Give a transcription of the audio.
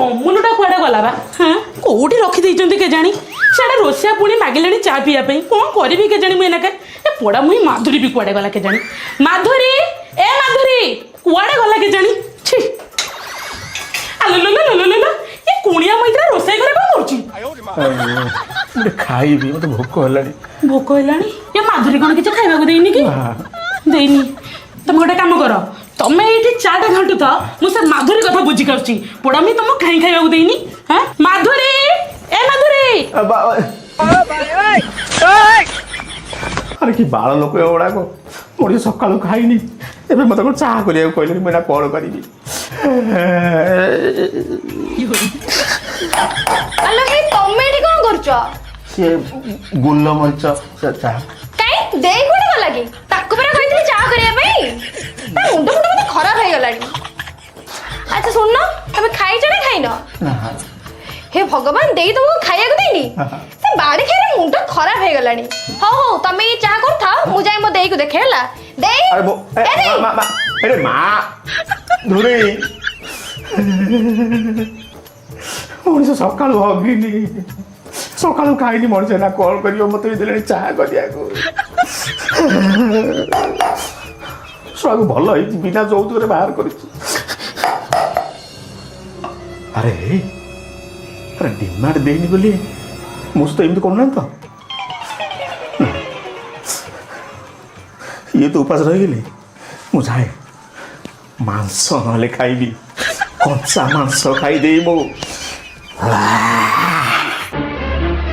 ଅମୁଲଟା କୁଆଡ଼େ ଗଲା ବା? ହଁ କୋଉଠି ରଖିଦେଇଛନ୍ତି କେଜାଣି? ସେଆଡ଼େ ରୋଷିଆ ପୁଣି ମାଗିଲାଣି ଚା ପିଇବା ପାଇଁ। କ'ଣ କରିବି କେଜାଣି ମୁଁ ଏନାକେ? ଏ ପୋଡ଼ା ମୁଇଁ ମାଧୁରୀ ବି କୁଆଡ଼େ ଗଲା କେଜାଣି? ମାଧୁରୀ ଏ ମାଧୁରୀ କୁଆଡ଼େ ଗଲା କେଜାଣି? ଛି ଆଲୋ ଏ କୁଣିଆ ମଇତ୍ରା ରୋଷେଇ ଘରେ କ'ଣ କରୁଛି? ଖାଇବି, ମତେ ଭୋକ ହେଲାଣି। ଭୋକ ହେଲାଣି? ଏ ମାଧୁରୀ କ'ଣ କିଛି ଖାଇବାକୁ ଦେଇନି କି? ଦେଇନି। ତମେ ଗୋଟେ କାମ କର, ତମେ ଏଇଠି ଚାଟା ଘାଣ୍ଟୁଥା, ମୁଁ ସେ ମାଧୁରୀ କଥା ବୁଝିକି ଆସୁଛି। ପୋଡ଼ା ମୁଇଁ ତମକୁ କାହିଁ ଖାଇବାକୁ ଦେଇନି? ହଁ ମାଧୁରୀ ଏ ମାଧୁରୀ ଆରେ କି ବାଳ ଲୋକ ଏଗୁଡ଼ାକ। ମୋର ସକାଳୁ ଖାଇନି, ଏବେ ମତେ କ'ଣ ଚାହା କରିବାକୁ କହିଲେଣି, ମୁଁ ଏଇଟା କ'ଣ କରିବି? ଆଲୋ ହେଇ ତମେ ଏଠି କ'ଣ କରୁଛ? ସେ ଗୋଲମରିଚ ଚାହା। କାଇଁ ଦେଇ କୁଆଡ଼େ ଗଲା କି? ତାକୁ ପରା କହିଥିଲି ଚାହା କରିବା ପାଇଁ। ତା ମୁଣ୍ଡ ମତେ ଖରାପ ହେଇଗଲାଣି। ଆଚ୍ଛା ଶୁଣୁନ, ତମେ ଖାଇଛ ନା ଖାଇନ? हे भगवान देई तुमको खाइବାକୁ ଦେଇନି। ସେ ବାଡ଼ି ଖାଇରେ ମୁଣ୍ଡ ଖରାପ ହେଇଗଲାଣି। ହଉ ହଉ ତମେ ଏ ଚାହା କରୁଥାଅ, ମୁଁ ଯାଇ ମୋ ଦେଇକୁ ଦେଖେ ହେଲା। ଦେଇ अरे माँ धुरी मनीष सका हगिनी सका खाइनी मनीष ना कल कर मत दे चाह करने भल बिना যৌতুক बाहर कर अरे अरे डिमांड देनी बोली मुझे तो एमती करना तो ये तो उपास रहीगली मुझे मांस ना खाइबी कंचा मांस खाईदे मो